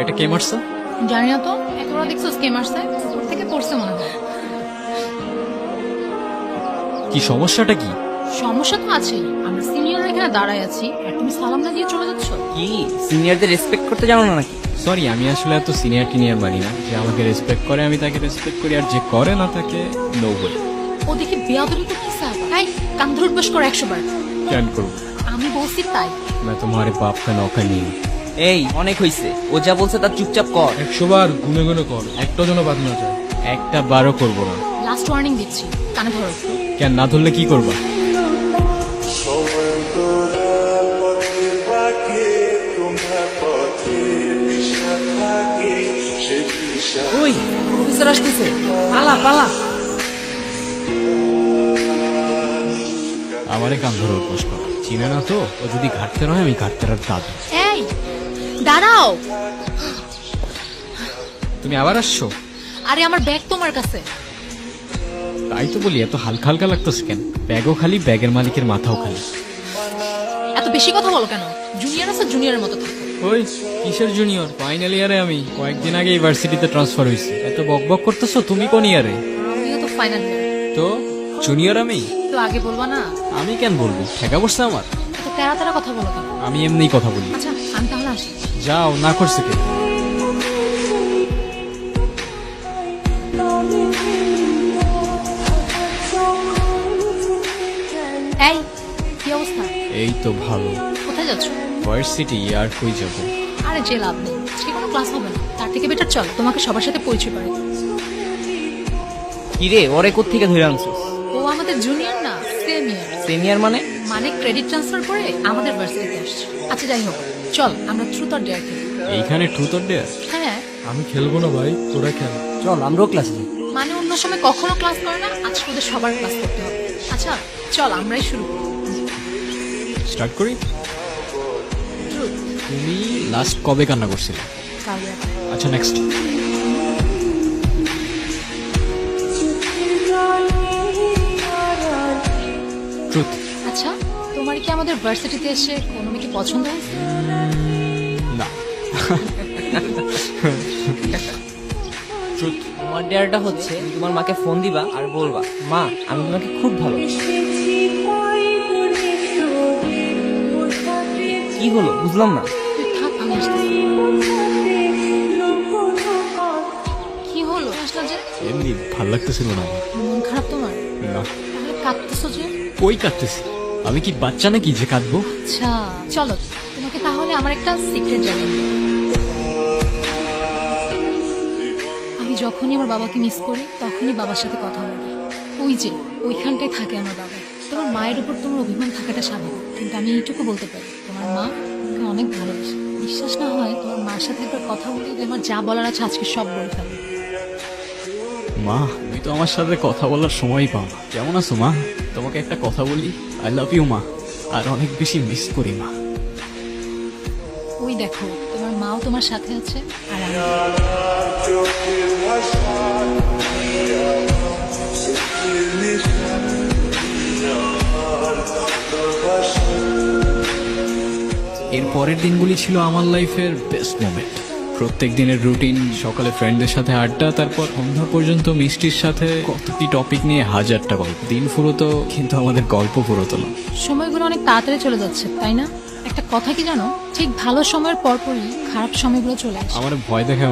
এটা কে মারছে? জানি না তো, তোরা দেখছো কে মারছে? তোর থেকে পড়ছে মনে হয়। কি সমস্যাটা কি? সমস্যা তো আছেই, আমরা সিনিয়ররা এখানে দাঁড়ায় আছি আর তুমি সালাম না দিয়ে চলে যাচ্ছ। কি সিনিয়রদের রেসপেক্ট করতে জানো না নাকি? সরি, আমি আসলে এত সিনিয়র টিনিয়র মানি না। যে আমাকে রেসপেক্ট করে আমি তাকে রেসপেক্ট করি, আর যে করে না তাকে নো বলি। ও দেখি বেয়াদবি তো কি সাহেব, তাই কান ধরে উঠবাস করে 100 বার। কেন করবো? আমি বলছি তাই। मैं तुम्हारे बाप का नौकर नहीं हूँ। এই অনেক হইছে, ও যা বলছে তার চুপচাপ কর। 100 বার গুনে গুনে কর, একটা যেন বাদ না যায়। একটা বারও করবো না। লাস্ট ওয়ার্নিং দিচ্ছি, কানে ধরো। কেন না ধরলে কি করবা? ওই প্রফেসর আসতেছে, পালা পালা। আমারে কান ধরে উঠবাস করো, চিনে না তো? ও যদি ঘাটতে রয় আমি ঘাটতে আর দাদু। এই দাঁড়াও। তুমি আবার আসছো? আরে আমার ব্যাগ তোমার কাছে। তাই তো বলি, এত হালকা হালকা লাগতেছে কেন? ব্যাগও খালি, ব্যাগের মালিকের মাথাও খালি। এত বেশি কথা বলো কেন? জুনিয়র আছে, জুনিয়রের মতো থাকো। ওই কিসের জুনিয়র? ফাইনাল ইয়ারে আমি, কয়েকদিন আগে ইউনিভার্সিটিতে ট্রান্সফার হয়েছি। এত বকবক করতেছো, তুমি কোন ইয়ারে? আমিও তো ফাইনাল ইয়ার। তো জুনিয়র আমি? তো আগে বলবা না? আমি কেন বলবো? ঠেকা পড়ছে আমার। এত তেরা তেরা কথা বলো কেন? আমি এমনিই কথা বলি। আচ্ছা আমি তাহলে আসি। যাও, না করছে কে? এই কি অবস্থা? এই তো ভালো। কোথায় যাচ্ছ? ভার্সিটি আর কই যাবো? আরে যে লাভ নেই, সে কোনো ক্লাস হবে না, তার থেকে বেটার চল তোমাকে সবার সাথে পরিচয় করে। কি রে, ওরে কোত্থেকে ধরে আনছিস? ও আমাদের জুনিয়র না, সিনিয়র। সিনিয়র মানে? মানে ক্রেডিট ট্রান্সফার করে আমাদের ভার্সিটিতে আসছে। আচ্ছা যাই হোক, চল আমরা ট্রুথ অর ডেয়ার খেলি। এইখানে ট্রুথ অর ডেয়ার? হ্যাঁ, আমি খেলবো না ভাই, তোরা খেল। চল আমরাও ক্লাসে যাই। মানে অন্য সময় কখনো ক্লাস করে না, আজকে ওদের সবার ক্লাস করতে হবে। আচ্ছা চল আমরাই শুরু করি। স্টার্ট করি। ট্রুথ। তুমি লাস্ট কবে কান্না করছিলে? কাল রাতে। আচ্ছা নেক্সট। ট্রুথ। আচ্ছা তোমার কি আমাদের ভার্সিটিতে এসে কোনো মেয়েকে পছন্দ হয়েছে? না। ট্রুথ। তোমার ডেয়ারটা হচ্ছে তুমি তোমার মাকে ফোন দিবা আর বলবা, মা আমি তোমাকে খুব ভালোবাসি। কি হলো বুঝলাম না। তুই থাক, আমি আসতেছি। কি হলো আসলে যে? এমনি ভাল লাগতেছিল না আমার। মন খারাপ তোমার? না। তাহলে কাঁদতেছো যে? কই কাঁদতেছি? আমি কি বাচ্চা নাকি যে কাঁদবো? আচ্ছা চলো তোমাকে তাহলে আমার একটা সিক্রেট জানাই। আমি যখনই আমার বাবাকে মিস করি তখনই বাবার সাথে কথা বলি। ওই যে ওইখানটায় থাকে আমার বাবা। তোমার মায়ের উপর তোমার অভিমান থাকাটা স্বাভাবিক, কিন্তু আমি এইটুকু বলতে পারি তোমার মা তোমাকে অনেক ভালোবাসে। বিশ্বাস না হয় তোমার মার সাথে একবার কথা বলি, আমার যা বলার আছে আজকে সব বলে ফেলবে। মা, তুমি তো আমার সাথে কথা বলার সময়ই পাও না। কেমন আছো মা? তোমাকে একটা কথা বলি, আই লাভ ইউ মা, আর অনেক বেশি মিস করি মা। ওই দেখো তোমার মাও তোমার সাথে আছে আর আমি। এর পরের দিনগুলি ছিল আমার লাইফের বেস্ট মোমেন্ট। প্রত্যেক দিনের রুটিন, সকালে ফ্রেন্ডদের সাথে আড্ডা, তারপর সন্ধ্যা পর্যন্ত মিষ্টির সাথে কতটি টপিক নিয়ে হাজারটা গল্প। দিন ফুরোতো কিন্তু আমাদের গল্প ফুরোতো না। সময়গুলো অনেক তাড়াতাড়ি চলে যাচ্ছে তাই না? একটা কথা কি জানো, ঠিক ভালো সময়ের পরপরই খারাপ সময়গুলো চলে আসে। আমার ভয় দেখে